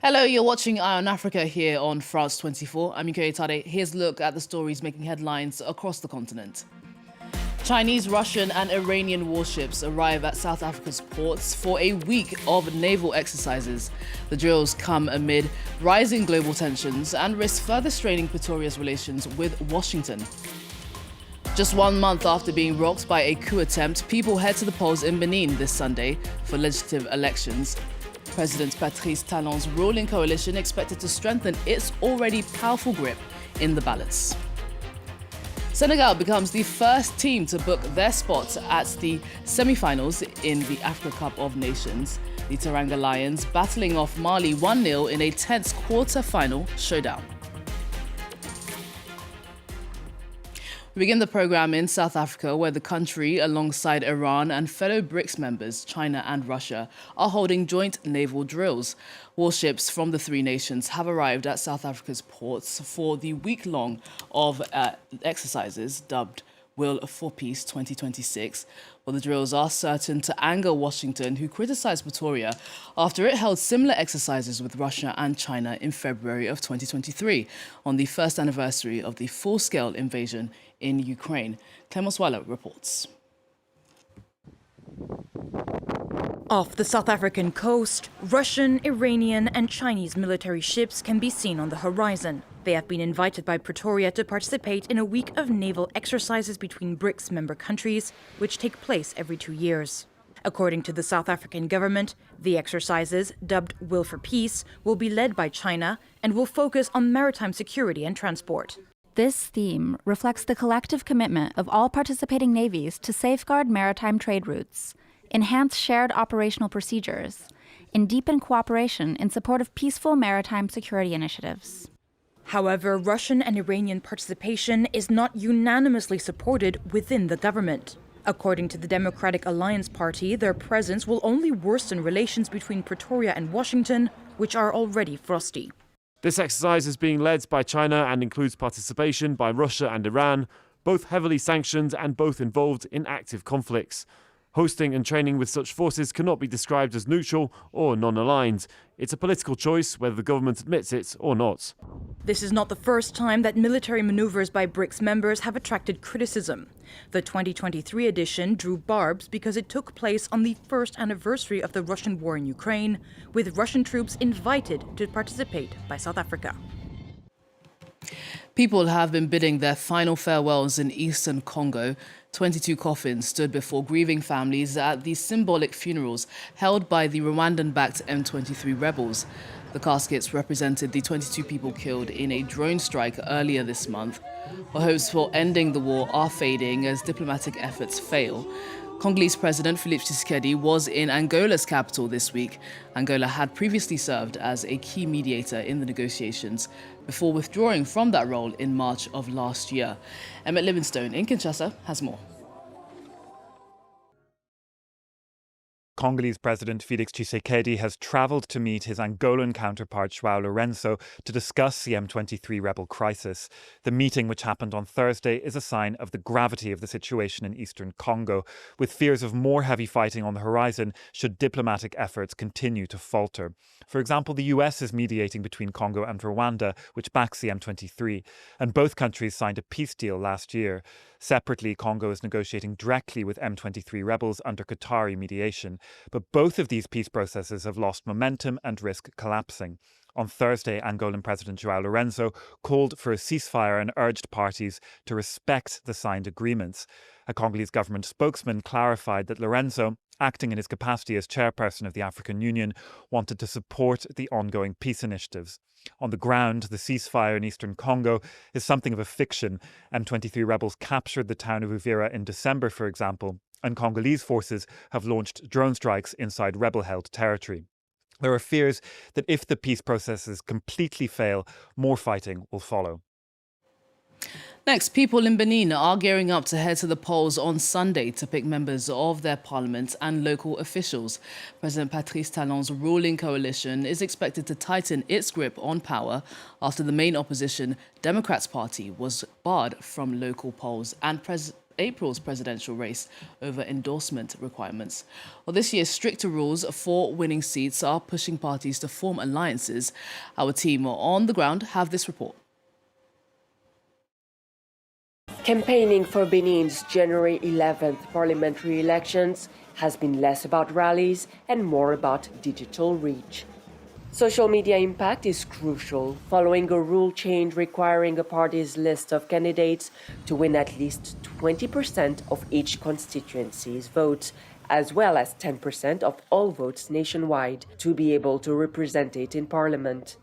Hello, you're watching Eye on Africa here on France 24. I'm Yuko Tade. Here's a look at the stories making headlines across the continent. Chinese, Russian and Iranian warships arrive at South Africa's ports for a week of naval exercises. The drills come amid rising global tensions and risk further straining Pretoria's relations with Washington. Just 1 month after being rocked by a coup attempt, people head to the polls in Benin this Sunday for legislative elections. President Patrice Talon's ruling coalition expected to strengthen its already powerful grip in the ballots. Senegal becomes the first team to book their spot at the semi-finals in the Africa Cup of Nations. The Teranga Lions battling off Mali 1-0 in a tense quarter-final showdown. We begin the program in South Africa, where the country, alongside Iran and fellow BRICS members, China and Russia, are holding joint naval drills. Warships from the three nations have arrived at South Africa's ports for the week-long of exercises dubbed Will for Peace 2026. Well, the drills are certain to anger Washington, who criticized Pretoria after it held similar exercises with Russia and China in February of 2023, on the first anniversary of the full-scale invasion in Ukraine. Clemence Waller reports. Off the South African coast, Russian, Iranian and Chinese military ships can be seen on the horizon. They have been invited by Pretoria to participate in a week of naval exercises between BRICS member countries, which take place every 2 years. According to the South African government, the exercises, dubbed Will for Peace, will be led by China and will focus on maritime security and transport. This theme reflects the collective commitment of all participating navies to safeguard maritime trade routes, enhance shared operational procedures, and deepen cooperation in support of peaceful maritime security initiatives. However, Russian and Iranian participation is not unanimously supported within the government. According to the Democratic Alliance Party, their presence will only worsen relations between Pretoria and Washington, which are already frosty. This exercise is being led by China and includes participation by Russia and Iran, both heavily sanctioned and both involved in active conflicts. Hosting and training with such forces cannot be described as neutral or non-aligned. It's a political choice whether the government admits it or not. This is not the first time that military maneuvers by BRICS members have attracted criticism. The 2023 edition drew barbs because it took place on the first anniversary of the Russian war in Ukraine, with Russian troops invited to participate by South Africa. People have been bidding their final farewells in eastern Congo. 22 coffins stood before grieving families at the symbolic funerals held by the Rwandan-backed M23 rebels. The caskets represented the 22 people killed in a drone strike earlier this month. Hopes for ending the war are fading as diplomatic efforts fail. Congolese President Felix Tshisekedi was in Angola's capital this week. Angola had previously served as a key mediator in the negotiations before withdrawing from that role in March of last year. Emmett Livingstone in Kinshasa has more. Congolese President Felix Tshisekedi has travelled to meet his Angolan counterpart João Lourenço to discuss the M23 rebel crisis. The meeting, which happened on Thursday, is a sign of the gravity of the situation in eastern Congo, with fears of more heavy fighting on the horizon should diplomatic efforts continue to falter. For example, the US is mediating between Congo and Rwanda, which backs the M23, and both countries signed a peace deal last year. Separately, Congo is negotiating directly with M23 rebels under Qatari mediation. But both of these peace processes have lost momentum and risk collapsing. On Thursday, Angolan President João Lourenço called for a ceasefire and urged parties to respect the signed agreements. A Congolese government spokesman clarified that Lourenço, acting in his capacity as chairperson of the African Union, wanted to support the ongoing peace initiatives. On the ground, the ceasefire in eastern Congo is something of a fiction. M23 rebels captured the town of Uvira in December, for example, and Congolese forces have launched drone strikes inside rebel-held territory. There are fears that if the peace processes completely fail, more fighting will follow. Next, people in Benin are gearing up to head to the polls on Sunday to pick members of their parliament and local officials. President Patrice Talon's ruling coalition is expected to tighten its grip on power after the main opposition, Democrats Party, was barred from local polls and April's presidential race over endorsement requirements. Well, this year, stricter rules for winning seats are pushing parties to form alliances. Our team on the ground have this report. Campaigning for Benin's January 11th parliamentary elections has been less about rallies and more about digital reach. Social media impact is crucial, following a rule change requiring a party's list of candidates to win at least 20% of each constituency's votes, as well as 10% of all votes nationwide, to be able to represent it in parliament.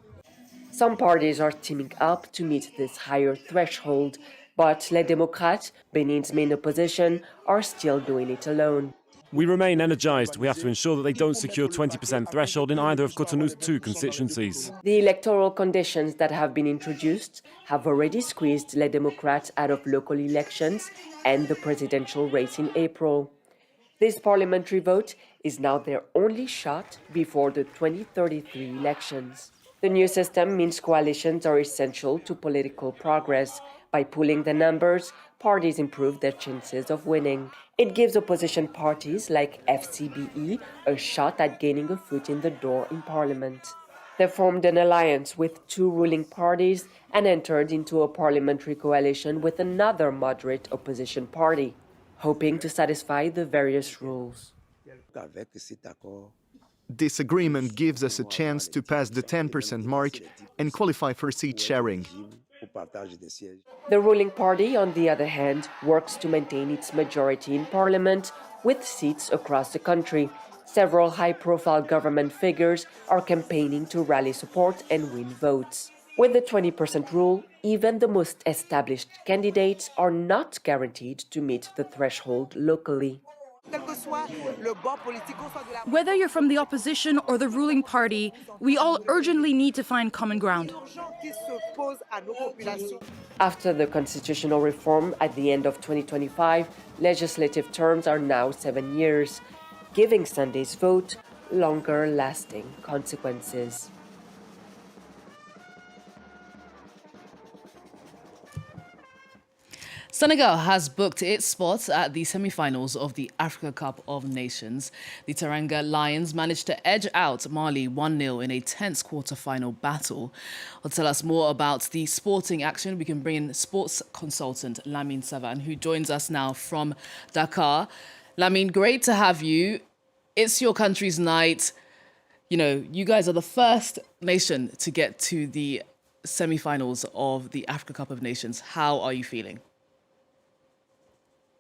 Some parties are teaming up to meet this higher threshold, but Les Démocrates, Benin's main opposition, are still doing it alone. We remain energised. We have to ensure that they don't secure 20% threshold in either of Cotonou's 2 constituencies. The electoral conditions that have been introduced have already squeezed Les Démocrates out of local elections and the presidential race in April. This parliamentary vote is now their only shot before the 2033 elections. The new system means coalitions are essential to political progress. By pooling the numbers, parties improve their chances of winning. It gives opposition parties like FCBE a shot at gaining a foot in the door in parliament. They formed an alliance with 2 ruling parties and entered into a parliamentary coalition with another moderate opposition party, hoping to satisfy the various rules. This agreement gives us a chance to pass the 10% mark and qualify for seat sharing. The ruling party, on the other hand, works to maintain its majority in parliament with seats across the country. Several high-profile government figures are campaigning to rally support and win votes. With the 20% rule, even the most established candidates are not guaranteed to meet the threshold locally. Whether you're from the opposition or the ruling party, we all urgently need to find common ground. After the constitutional reform at the end of 2025, legislative terms are now 7 years, giving Sunday's vote longer-lasting consequences. Senegal has booked its spot at the semi-finals of the Africa Cup of Nations. The Teranga Lions managed to edge out Mali 1-0 in a tense quarter-final battle. To tell us more about the sporting action, we can bring in sports consultant Lamine Savan, who joins us now from Dakar. Lamine, great to have you. It's your country's night. You know, you guys are the first nation to get to the semi-finals of the Africa Cup of Nations. How are you feeling?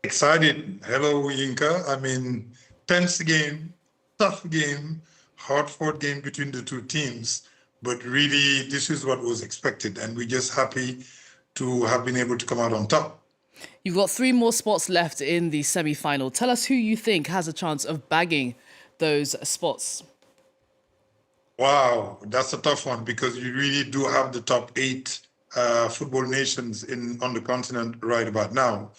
Excited. Hello, Yinka. I mean, tense game, tough game, hard-fought game between the 2 teams. But really, this is what was expected. And we're just happy to have been able to come out on top. You've got 3 more spots left in the semi-final. Tell us who you think has a chance of bagging those spots. Wow, that's a tough one because you really do have the top 8 football nations on the continent right about now.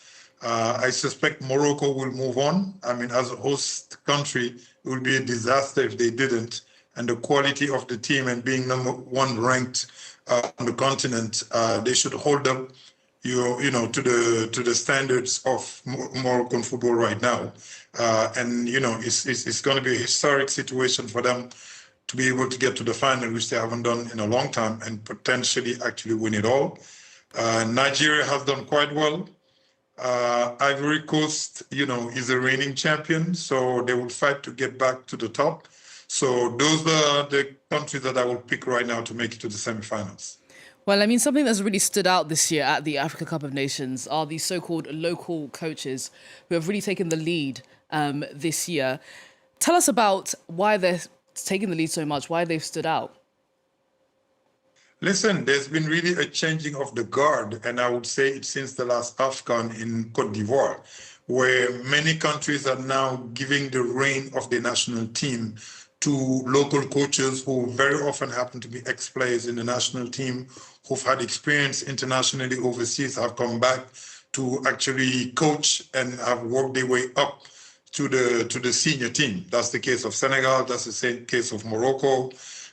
I suspect Morocco will move on. I mean, as a host country, it would be a disaster if they didn't. And the quality of the team and being number 1 ranked on the continent, they should hold up, you know, to the standards of Moroccan football right now. And you know, it's going to be a historic situation for them to be able to get to the final, which they haven't done in a long time, and potentially actually win it all. Nigeria has done quite well. Ivory Coast, you know, is a reigning champion, so they will fight to get back to the top. So those are the countries that I will pick right now to make it to the semi-finals. Well, I mean, something that's really stood out this year at the Africa Cup of Nations are these so-called local coaches who have really taken the lead this year. Tell us about why they're taking the lead so much, why they've stood out. Listen, there's been really a changing of the guard, and I would say it's since the last AFCON in Côte d'Ivoire, where many countries are now giving the reign of the national team to local coaches who very often happen to be ex-players in the national team, who've had experience internationally overseas, have come back to actually coach and have worked their way up to the senior team. That's the case of Senegal, that's the same case of Morocco.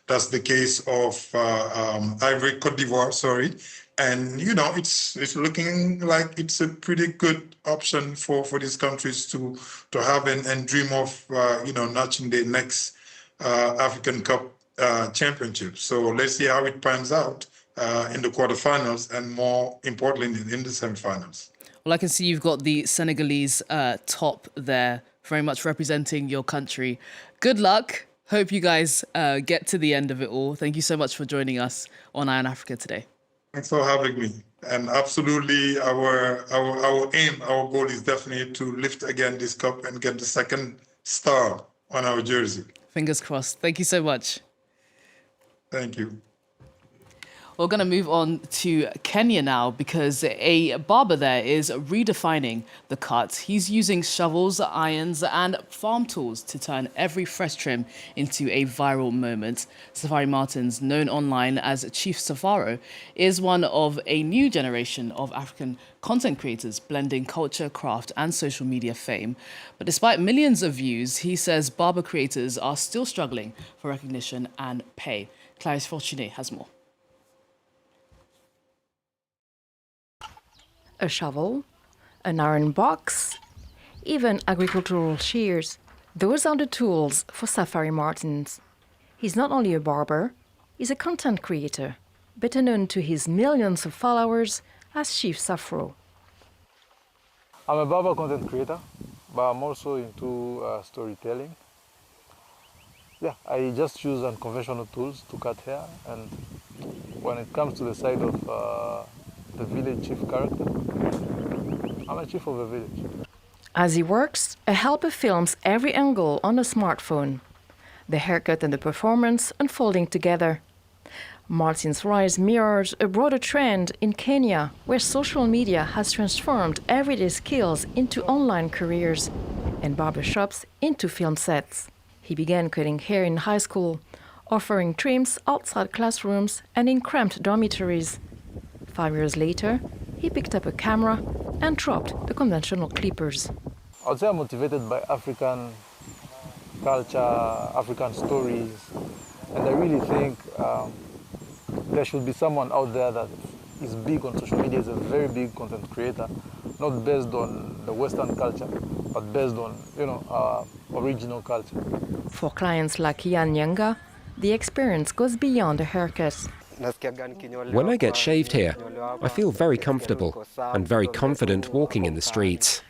That's the case of Côte d'Ivoire, sorry. And, it's looking like it's a pretty good option for these countries to have and dream of, notching their next African Cup championship. So let's see how it pans out in the quarterfinals and more importantly in the semifinals. Well, I can see you've got the Senegalese top there, very much representing your country. Good luck. Hope you guys get to the end of it all. Thank you so much for joining us on Eye on Africa today. Thanks for having me. And absolutely, our aim, our goal is definitely to lift again this cup and get the second star on our jersey. Fingers crossed. Thank you so much. Thank you. We're going to move on to Kenya now because a barber there is redefining the cut. He's using shovels, irons and farm tools to turn every fresh trim into a viral moment. Safari Martins, known online as Chief Safaro, is one of a new generation of African content creators blending culture, craft and social media fame. But despite millions of views, he says barber creators are still struggling for recognition and pay. Clarisse Fortuné has more. A shovel, an iron box, even agricultural shears. Those are the tools for Safari Martins. He's not only a barber, he's a content creator, better known to his millions of followers as Chief Safro. I'm a barber content creator, but I'm also into storytelling. Yeah, I just use unconventional tools to cut hair, and when it comes to the side of the village chief character, I'm a chief of a village. As he works, a helper films every angle on a smartphone. The haircut and the performance unfolding together. Martin's rise mirrors a broader trend in Kenya, where social media has transformed everyday skills into online careers and barbershops into film sets. He began cutting hair in high school, offering trims outside classrooms and in cramped dormitories. 5 years later, he picked up a camera and dropped the conventional clippers. I would say I'm motivated by African culture, African stories, and I really think there should be someone out there that is big on social media, is a very big content creator, not based on the Western culture, but based on, our original culture. For clients like Ian Nyanga, the experience goes beyond a haircut. When I get shaved here, I feel very comfortable and very confident walking in the streets.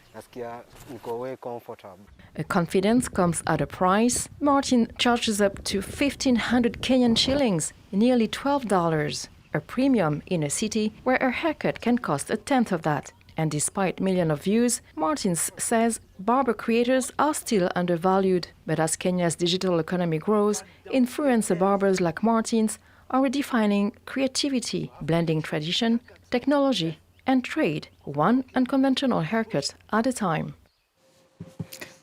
A confidence comes at a price. Martin charges up to 1,500 Kenyan shillings, nearly $12, a premium in a city where a haircut can cost a tenth of that. And despite millions of views, Martins says barber creators are still undervalued. But as Kenya's digital economy grows, influencer barbers like Martins are redefining creativity, blending tradition, technology, and trade, one unconventional haircut at a time.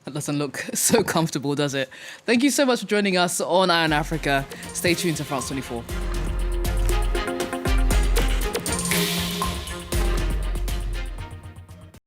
That doesn't look so comfortable, does it? Thank you so much for joining us on Eye on Africa. Stay tuned to France 24.